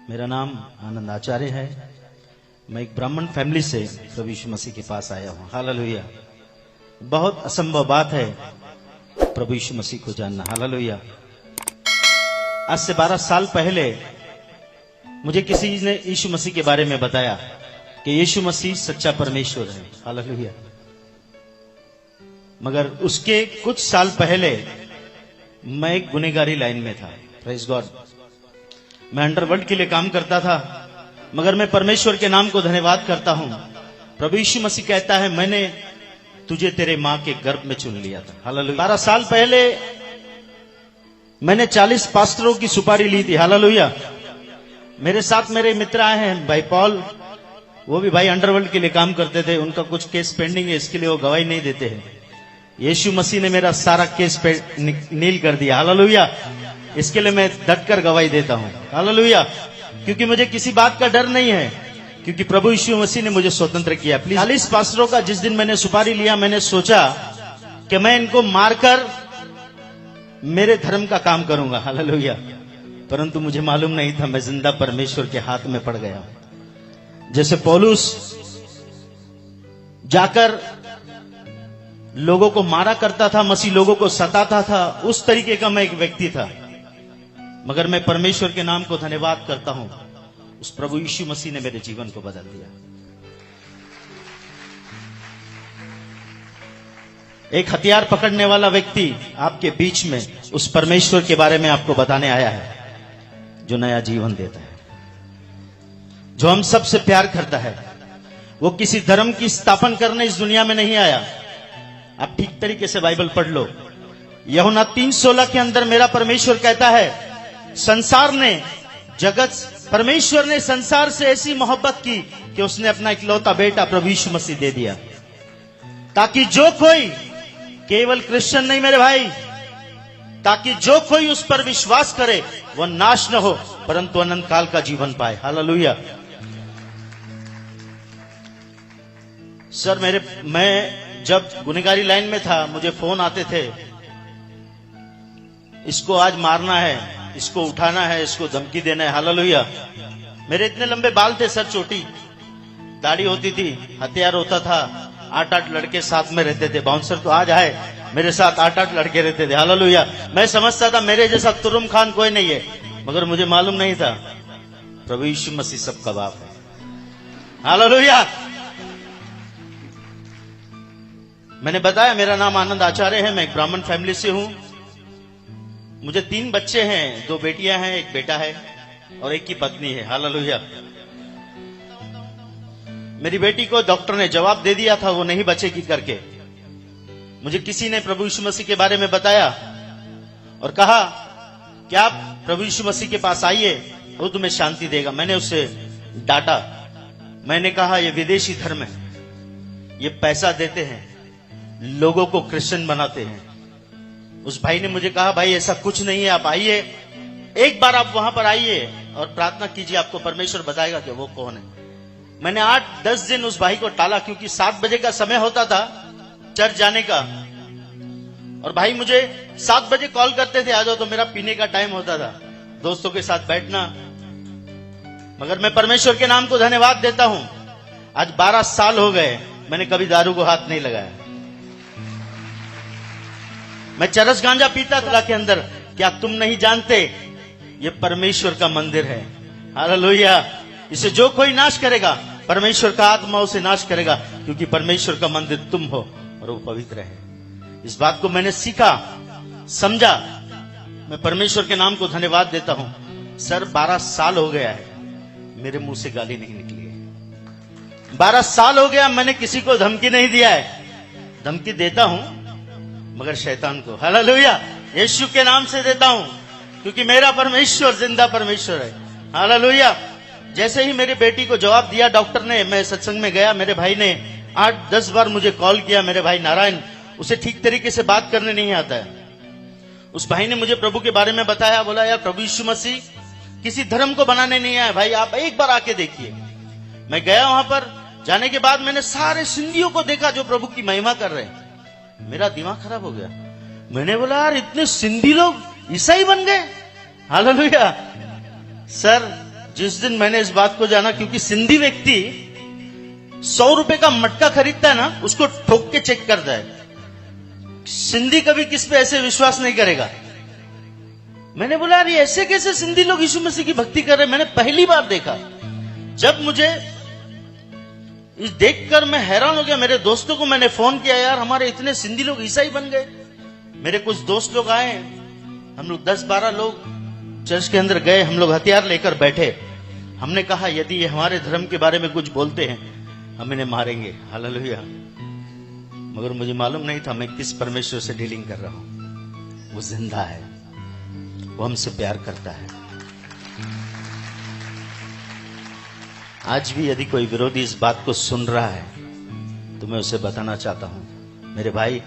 मेरा नाम आनंद आचार्य है। मैं एक ब्राह्मण फैमिली से प्रभु यीशु मसीह के पास आया हूँ। हालेलुया। बहुत असंभव बात है प्रभु यीशु मसीह को जानना। हालेलुया। आज से 12 साल पहले मुझे किसी ने यीशु मसीह के बारे में बताया कि यीशु मसीह सच्चा परमेश्वर है। हालेलुया। मगर उसके कुछ साल पहले मैं एक गुनहगारी लाइन में था। Praise God. मैं अंडरवर्ल्ड के लिए काम करता था, मगर मैं परमेश्वर के नाम को धन्यवाद करता हूं। प्रभु यीशु मसीह कहता है, मैंने तुझे तेरे मां के गर्भ में चुन लिया था। हालेलुया। 12 साल पहले मैंने 40 पास्टरों की सुपारी ली थी। हालेलुया। मेरे साथ मेरे मित्र आए हैं, भाई पॉल, वो भी भाई अंडरवर्ल्ड के लिए काम करते थे। उनका कुछ केस पेंडिंग है, इसके लिए वो गवाही नहीं देते हैं। यीशु मसीह ने मेरा सारा केस पे नील कर दिया। हालेलुया। इसके लिए मैं डट कर गवाही देता हूं। हालेलुया। क्योंकि मुझे किसी बात का डर नहीं है, क्योंकि प्रभु यीशु मसीह ने मुझे स्वतंत्र किया। प्लीज 40 पास्टरों का जिस दिन मैंने सुपारी लिया, मैंने सोचा कि मैं इनको मारकर मेरे धर्म का काम करूंगा। हालेलुया। परंतु मुझे मालूम नहीं था मैं जिंदा परमेश्वर के हाथ में पड़ गया। जैसे पौलुस जाकर लोगों को मारा करता था, मसीह लोगों को सताता था, उस तरीके का मैं एक व्यक्ति था। मगर मैं परमेश्वर के नाम को धन्यवाद करता हूं, उस प्रभु यीशु मसीह ने मेरे जीवन को बदल दिया। एक हथियार पकड़ने वाला व्यक्ति आपके बीच में उस परमेश्वर के बारे में आपको बताने आया है, जो नया जीवन देता है, जो हम सबसे प्यार करता है। वो किसी धर्म की स्थापना करने इस दुनिया में नहीं आया। आप ठीक तरीके से बाइबल पढ़ लो। यूहन्ना 3:16 के अंदर मेरा परमेश्वर कहता है, परमेश्वर ने संसार से ऐसी मोहब्बत की कि उसने अपना इकलौता बेटा प्रभु यीशु मसीह दे दिया, ताकि जो कोई, केवल क्रिश्चियन नहीं मेरे भाई, ताकि जो कोई उस पर विश्वास करे वह नाश न हो परंतु अनंत काल का जीवन पाए। हालेलुया। सर, मैं जब गुनहगारी लाइन में था, मुझे फोन आते थे, इसको आज मारना है, इसको उठाना है, इसको धमकी देना है। हालेलुया। मेरे इतने लंबे बाल थे सर, छोटी दाढ़ी होती थी, हथियार होता था। 8-8 लड़के साथ में रहते थे। बाउंसर तो आज आए, मेरे साथ 8-8 लड़के रहते थे। हालेलुया। मैं समझता था मेरे जैसा तुरुम खान कोई नहीं है, मगर मुझे मालूम नहीं था प्रभु यीशु मसीह सबका बाप है। हालेलुया। मैंने बताया मेरा नाम आनंद आचार्य है। मैं एक ब्राह्मण फैमिली से हूं। मुझे 3 बच्चे हैं, 2 बेटियां हैं, 1 बेटा है और 1 की पत्नी है। हालेलुया। मेरी बेटी को डॉक्टर ने जवाब दे दिया था वो नहीं बचेगी करके। मुझे किसी ने प्रभु यीशु मसीह के बारे में बताया और कहा कि आप प्रभु यीशु मसीह के पास आइए, वो तुम्हें शांति देगा। मैंने उससे डांटा। मैंने कहा ये विदेशी धर्म है, ये पैसा देते हैं, लोगों को क्रिश्चियन बनाते हैं। उस भाई ने मुझे कहा, भाई ऐसा कुछ नहीं है, आप आइए, एक बार आप वहां पर आइए और प्रार्थना कीजिए, आपको परमेश्वर बताएगा कि वो कौन है। मैंने 8-10 दिन उस भाई को टाला, क्योंकि 7 बजे का समय होता था चर्च जाने का, और भाई मुझे 7 बजे कॉल करते थे, आ जाओ, तो मेरा पीने का टाइम होता था, दोस्तों के साथ बैठना। मगर मैं परमेश्वर के नाम को धन्यवाद देता हूं, आज 12 साल हो गए, मैंने कभी दारू को हाथ नहीं लगाया। मैं चरस गांजा पीता था के अंदर। क्या तुम नहीं जानते ये परमेश्वर का मंदिर है? हालेलुया। इसे जो कोई नाश करेगा, परमेश्वर का आत्मा उसे नाश करेगा, क्योंकि परमेश्वर का मंदिर तुम हो और वो पवित्र है। इस बात को मैंने सीखा, समझा। मैं परमेश्वर के नाम को धन्यवाद देता हूं। सर, 12 साल हो गया है, मेरे मुंह से गाली नहीं निकली है। 12 साल हो गया, मैंने किसी को धमकी नहीं दिया है। धमकी देता हूं मगर शैतान को। हालेलुया। यीशु के नाम से देता हूं, क्योंकि मेरा परमेश्वर जिंदा परमेश्वर है। हालेलुया। जैसे ही मेरी बेटी को जवाब दिया डॉक्टर ने, मैं सत्संग में गया। मेरे भाई ने 8-10 बार मुझे कॉल किया। मेरे भाई नारायण, उसे ठीक तरीके से बात करने नहीं आता है। उस भाई ने मुझे प्रभु के बारे में बताया। बोला, यार प्रभु यीशु मसीह किसी धर्म को बनाने नहीं आया भाई, आप एक बार आके देखिए। मैं गया वहां पर। जाने के बाद मैंने सारे सिंधियों को देखा जो प्रभु की महिमा कर रहे हैं। मेरा दिमाग खराब हो गया। मैंने बोला, यार इतने सिंधी लोग ईसाई बन गए। हालेलुया। सर, जिस दिन मैंने इस बात को जाना, क्योंकि सिंधी व्यक्ति 100 रुपए का मटका खरीदता है ना, उसको ठोक के चेक करता है। सिंधी कभी किस पे ऐसे विश्वास नहीं करेगा। मैंने बोला यार, ये ऐसे कैसे सिंधी लोग यीशु मसीह की भक्ति कर रहे हैं? मैंने पहली बार देखा। जब मुझे इस देखकर मैं हैरान हो गया। मेरे दोस्तों को मैंने फोन किया, यार हमारे इतने सिंधी लोग ईसाई बन गए। मेरे कुछ दोस्त लोग आए, हम लोग 10-12 लोग चर्च के अंदर गए। हम लोग हथियार लेकर बैठे। हमने कहा यदि ये हमारे धर्म के बारे में कुछ बोलते हैं हम इन्हें मारेंगे। हालेलुया। मगर मुझे मालूम नहीं था मैं किस परमेश्वर से डीलिंग कर रहा हूं। वो जिंदा है, वो हमसे प्यार करता है। आज भी यदि कोई विरोधी इस बात को सुन रहा है तो मैं उसे बताना चाहता हूं, मेरे भाई,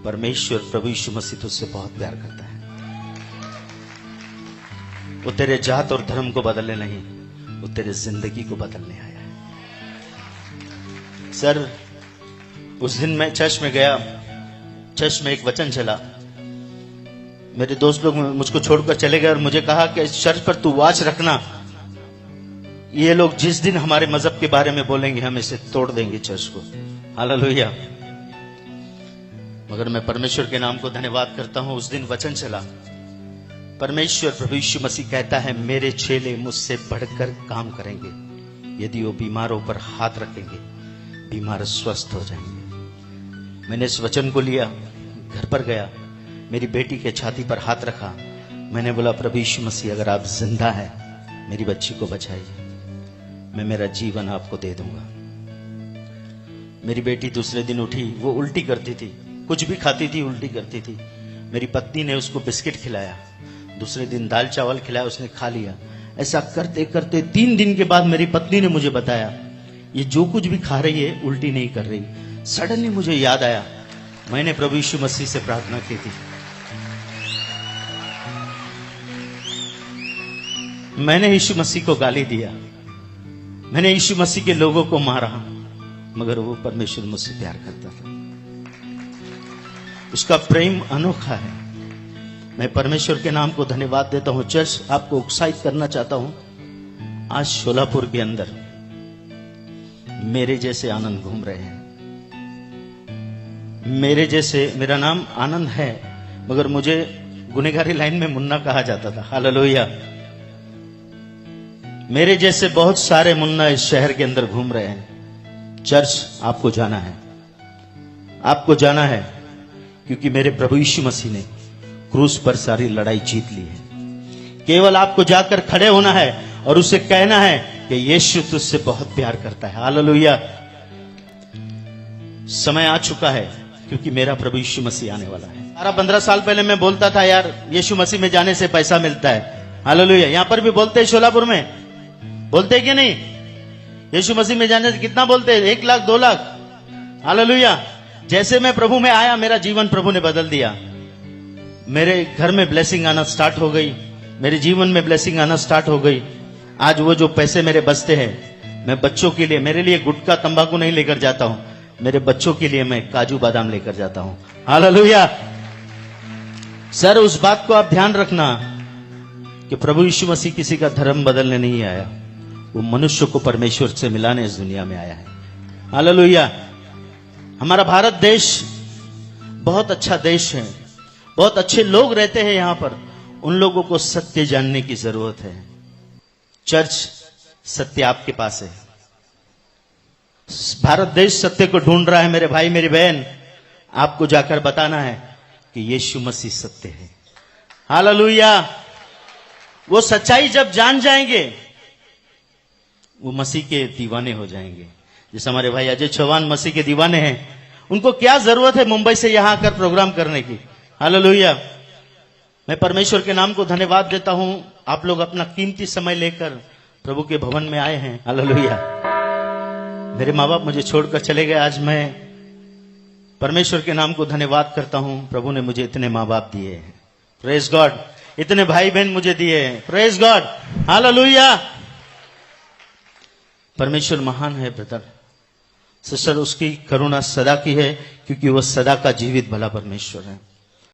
परमेश्वर प्रभु यीशु मसीह तुझसे बहुत प्यार करता है। वो तेरे जात और धर्म को बदलने नहीं, वो तेरे जिंदगी को बदलने आया है। सर, उस दिन मैं चर्च में गया, चर्च में एक वचन चला। मेरे दोस्त लोग मुझको छोड़कर चले गए और मुझे कहा कि इस चर्च पर तू वॉच रखना, ये लोग जिस दिन हमारे मजहब के बारे में बोलेंगे हम इसे तोड़ देंगे चर्च को। हालेलुया। मगर मैं परमेश्वर के नाम को धन्यवाद करता हूं। उस दिन वचन चला, परमेश्वर प्रभु यीशु मसीह कहता है मेरे चेले मुझसे बढ़कर काम करेंगे। यदि वो बीमारों पर हाथ रखेंगे बीमार स्वस्थ हो जाएंगे। मैंने इस वचन को लिया, घर पर गया, मेरी बेटी के छाती पर हाथ रखा। मैंने बोला प्रभु यीशु मसीह अगर आप जिंदा है मेरी बच्ची को बचाइए, मैं मेरा जीवन आपको दे दूंगा। मेरी बेटी दूसरे दिन उठी, वो उल्टी करती थी, कुछ भी खाती थी उल्टी करती थी। मेरी पत्नी ने उसको बिस्किट खिलाया, दूसरे दिन दाल चावल खिलाया, उसने खा लिया। ऐसा करते करते 3 दिन के बाद मेरी पत्नी ने मुझे बताया ये जो कुछ भी खा रही है उल्टी नहीं कर रही। सडनली मुझे याद आया मैंने प्रभु यीशु मसीह से प्रार्थना की थी, मैंने यीशु मसीह को गाली दिया, मैंने यीशु मसीह के लोगों को मारा, मगर वो परमेश्वर मुझसे प्यार करता था। उसका प्रेम अनोखा है। मैं परमेश्वर के नाम को धन्यवाद देता हूं। चर्च, आपको उत्साहित करना चाहता हूं, आज शोलापुर के अंदर मेरे जैसे आनंद घूम रहे हैं। मेरे जैसे, मेरा नाम आनंद है मगर मुझे गुनेगारी लाइन में मुन्ना कहा जाता था। हालेलुया। मेरे जैसे बहुत सारे मुन्ना इस शहर के अंदर घूम रहे हैं। चर्च, आपको जाना है, आपको जाना है, क्योंकि मेरे प्रभु यीशु मसीह ने क्रूस पर सारी लड़ाई जीत ली है। केवल आपको जाकर खड़े होना है और उसे कहना है कि यीशु तुझसे बहुत प्यार करता है। हालेलुया। समय आ चुका है क्योंकि मेरा प्रभु यीशु मसीह आने वाला है। 12-15 साल पहले मैं बोलता था यार यीशु मसीह में जाने से पैसा मिलता है। हालेलुया। यहां पर भी बोलते हैं, शोलापुर में बोलते हैं कि नहीं? यीशु मसीह में जाने से कितना बोलते हैं? 1 लाख 2 लाख। हालेलुया। जैसे मैं प्रभु में आया मेरा जीवन प्रभु ने बदल दिया। मेरे घर में ब्लेसिंग आना स्टार्ट हो गई, मेरे जीवन में ब्लेसिंग आना स्टार्ट हो गई। आज वो जो पैसे मेरे बचते हैं मैं बच्चों के लिए, मेरे लिए गुटखा तंबाकू नहीं लेकर जाता हूं, मेरे बच्चों के लिए मैं काजू बादाम लेकर जाता हूं। हालेलुया। सर, उस बात को आप ध्यान रखना कि प्रभु यीशु मसीह किसी का धर्म बदलने नहीं आया, वो मनुष्य को परमेश्वर से मिलाने इस दुनिया में आया है। हालेलुया। हमारा भारत देश बहुत अच्छा देश है, बहुत अच्छे लोग रहते हैं यहां पर। उन लोगों को सत्य जानने की जरूरत है। चर्च, सत्य आपके पास है। भारत देश सत्य को ढूंढ रहा है। मेरे भाई मेरी बहन, आपको जाकर बताना है कि यीशु मसीह सत्य है। हालेलुया। वो सच्चाई जब जान जाएंगे वो मसीह के दीवाने हो जाएंगे। जैसे हमारे भाई अजय चौहान मसीह के दीवाने हैं। उनको क्या जरूरत है मुंबई से यहां आकर प्रोग्राम करने की? हालेलुया। मैं परमेश्वर के नाम को धन्यवाद देता हूं। आप लोग अपना कीमती समय लेकर प्रभु के भवन में आए हैं। हालेलुया। मेरे माँ बाप मुझे छोड़कर चले गए, आज मैं परमेश्वर के नाम को धन्यवाद करता हूं। प्रभु ने मुझे इतने माँ बाप दिए हैं, प्रेज गॉड। इतने भाई बहन मुझे दिए हैं, प्रेज गॉड। हालेलुया। परमेश्वर महान है ब्रदर सिस्टर, उसकी करुणा सदा की है क्योंकि वह सदा का जीवित भला परमेश्वर है।